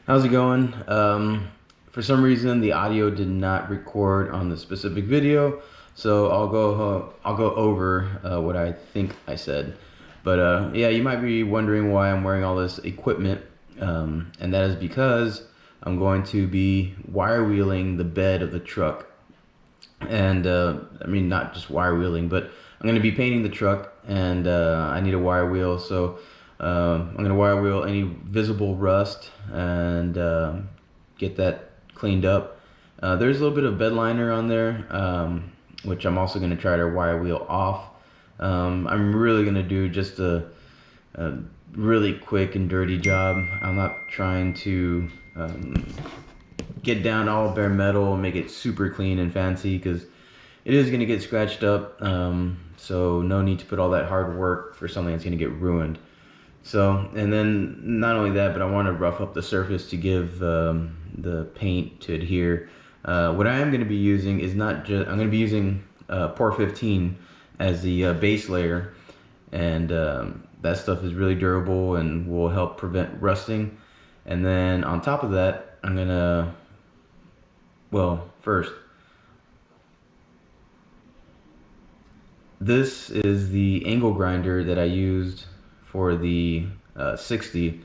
How's it going? For some reason, the audio did not record on the specific video, so I'll go over what I think I said. But yeah, you might be wondering why I'm wearing all this equipment, and that is because I'm going to be wire wheeling the bed of the truck. And I mean, not just wire wheeling, but I'm going to be painting the truck, and I need a wire wheel. So I'm going to wire wheel any visible rust and get that cleaned up. There's a little bit of bed liner on there, which I'm also going to try to wire wheel off. I'm really going to do just a really quick and dirty job. I'm not trying to get down all bare metal and make it super clean and fancy, because it is going to get scratched up. So no need to put all that hard work for something that's going to get ruined. So, and then not only that, but I want to rough up the surface to give the paint to adhere. What I am going to be using is not just, I'm going to be using POR-15 as the base layer, and that stuff is really durable and will help prevent rusting. And then on top of that, I'm going to, well, first, this is the angle grinder that I used for the 60.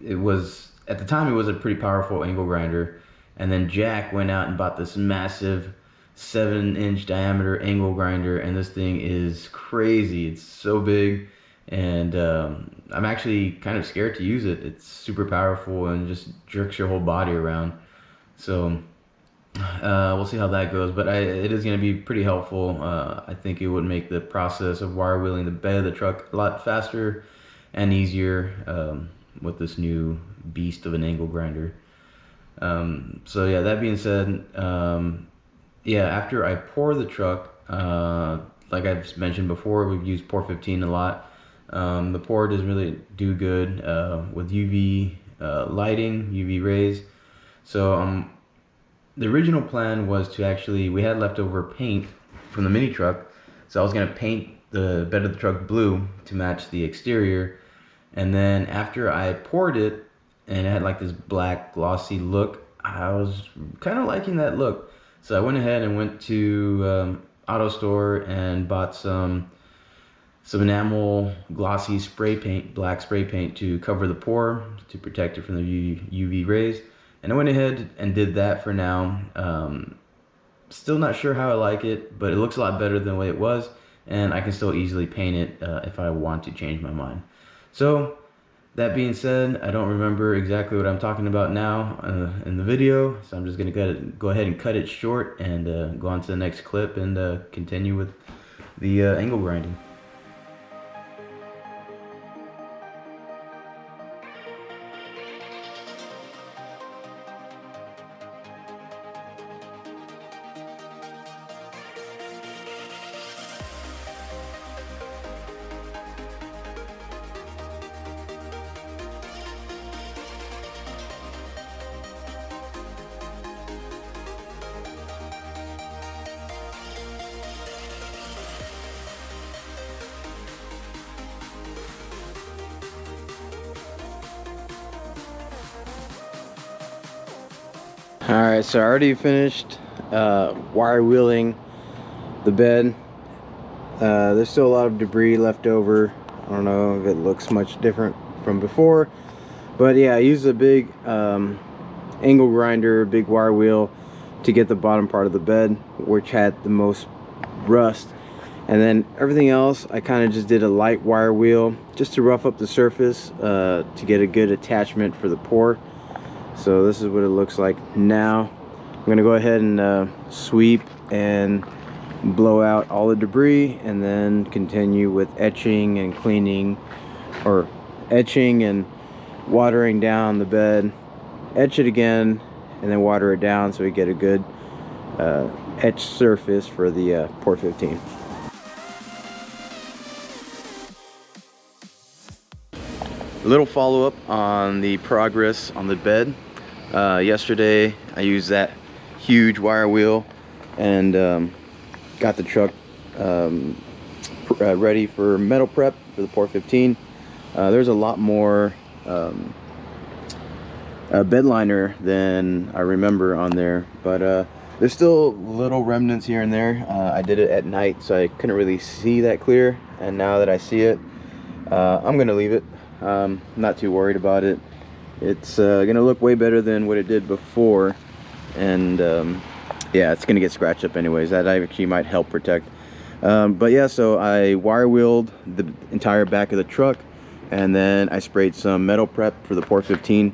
It was, at the time, it was a pretty powerful angle grinder, and then Jack went out and bought this massive 7-inch diameter angle grinder, and this thing is crazy. It's so big, and I'm actually kind of scared to use it. It's super powerful and just jerks your whole body around. So we'll see how that goes, but it is going to be pretty helpful. I think it would make the process of wire wheeling the bed of the truck a lot faster and easier with this new beast of an angle grinder. So yeah, that being said, yeah, after I pour the truck, like I've mentioned before, we've used POR-15 a lot. The pour doesn't really do good with UV lighting, UV rays. So the original plan was to actually, we had leftover paint from the mini truck, so I was gonna paint the bed of the truck blue to match the exterior. And then after I poured it and it had like this black glossy look, I was kind of liking that look. So I went ahead and went to auto store and bought some enamel glossy spray paint, black spray paint, to cover the pour to protect it from the UV rays. And I went ahead and did that for now. Still not sure how I like it, but it looks a lot better than the way it was, and I can still easily paint it if I want to change my mind. So that being said, I don't remember exactly what I'm talking about now in the video, so I'm just gonna go ahead and cut it short and go on to the next clip and continue with the angle grinding. Alright, so I already finished wire wheeling the bed. There's still a lot of debris left over. I don't know if it looks much different from before, but yeah, I used a big angle grinder, big wire wheel, to get the bottom part of the bed, which had the most rust. And then everything else, I kind of just did a light wire wheel just to rough up the surface to get a good attachment for the pour. So this is what it looks like now. I'm gonna go ahead and sweep and blow out all the debris, and then continue with etching and cleaning, or etching and watering down the bed. Etch it again and then water it down so we get a good etched surface for the POR-15. A little follow-up on the progress on the bed. Yesterday I used that huge wire wheel and got the truck ready for metal prep for the POR-15. There's a lot more bed liner than I remember on there, but there's still little remnants here and there. I did it at night, so I couldn't really see that clear, and now that I see it, I'm gonna leave it. Not too worried about it. It's gonna look way better than what it did before, and yeah, it's gonna get scratched up anyways. That actually might help protect. But yeah, so I wire wheeled the entire back of the truck, and then I sprayed some metal prep for the POR-15,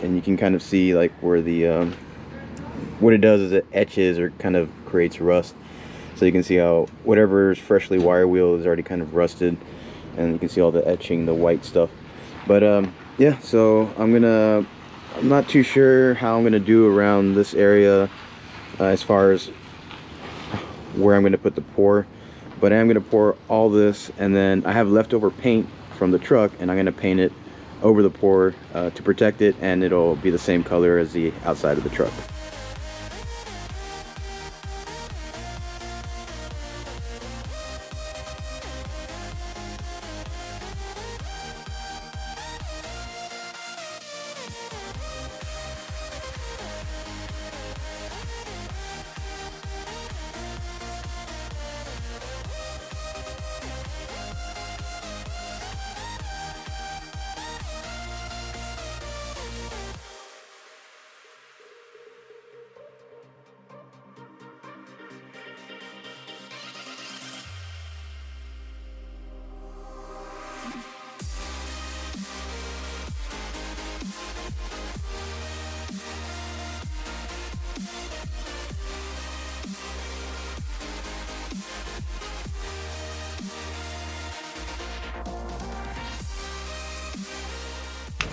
and you can kind of see like where the what it does is it etches or kind of creates rust. So you can see how whatever's freshly wire wheeled is already kind of rusted, and you can see all the etching, the white stuff. But yeah, so I'm not too sure how I'm gonna do around this area as far as where I'm gonna put the pour, but I am gonna pour all this, and then I have leftover paint from the truck, and I'm gonna paint it over the pour to protect it, and it'll be the same color as the outside of the truck.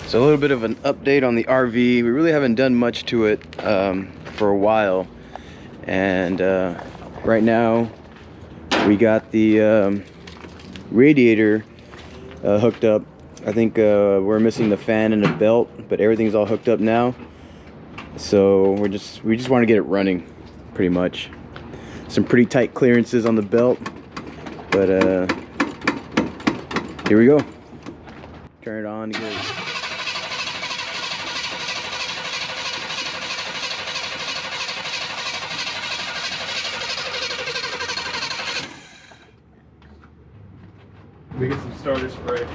So a little bit of an update on the RV. We really haven't done much to it for a while, and right now we got the radiator hooked up. I think we're missing the fan and the belt, but everything's all hooked up now. So we just want to get it running, pretty much. Some pretty tight clearances on the belt, but here we go. Turn it on to get it. We get some starter spray.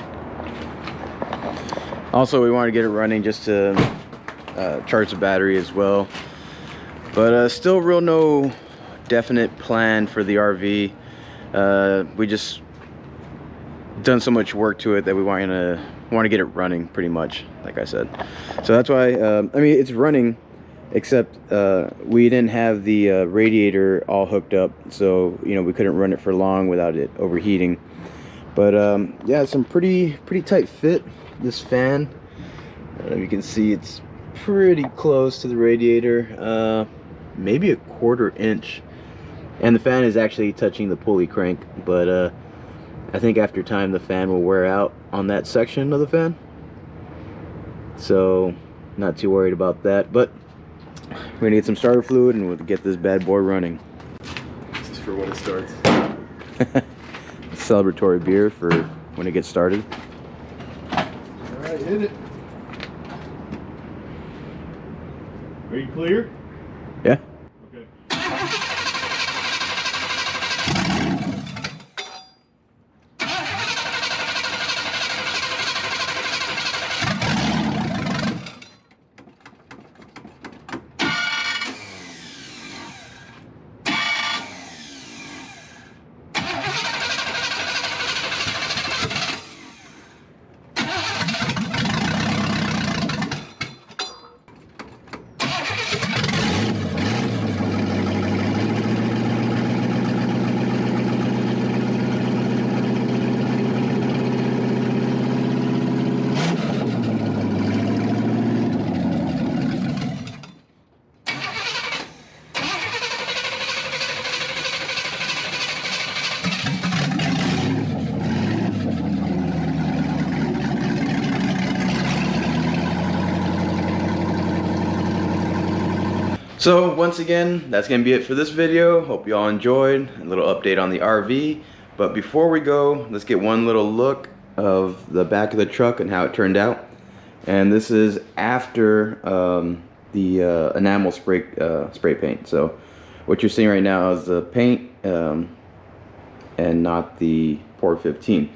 Also, we want to get it running just to charge the battery as well. But still real no definite plan for the RV. We just done so much work to it that we want to get it running, pretty much, like I said. So that's why, I mean, it's running, except we didn't have the radiator all hooked up, so you know, we couldn't run it for long without it overheating. But yeah, some pretty tight fit, this fan. You can see it's pretty close to the radiator, maybe a 1/4 inch, and the fan is actually touching the pulley crank, but I think after time the fan will wear out on that section of the fan, so not too worried about that. But we're gonna get some starter fluid and we'll get this bad boy running. This is for when it starts. Celebratory beer for when it gets started. Alright, hit it. Are you clear? Yeah. Okay. So once again, that's gonna be it for this video. Hope you all enjoyed a little update on the RV. But before we go, let's get one little look of the back of the truck and how it turned out. And this is after the enamel spray paint. So what you're seeing right now is the paint and not the POR-15.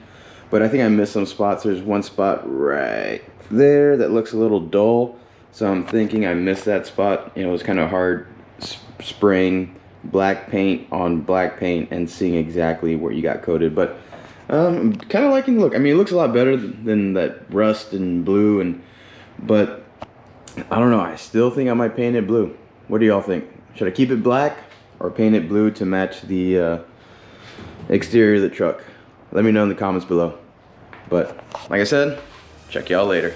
But I think I missed some spots. There's one spot right there that looks a little dull. So I'm thinking I missed that spot. You know, it was kind of hard spraying black paint on black paint and seeing exactly where you got coated. But I'm kind of liking the look. I mean, it looks a lot better than that rust and blue. But I don't know. I still think I might paint it blue. What do y'all think? Should I keep it black or paint it blue to match the exterior of the truck? Let me know in the comments below. But like I said, check y'all later.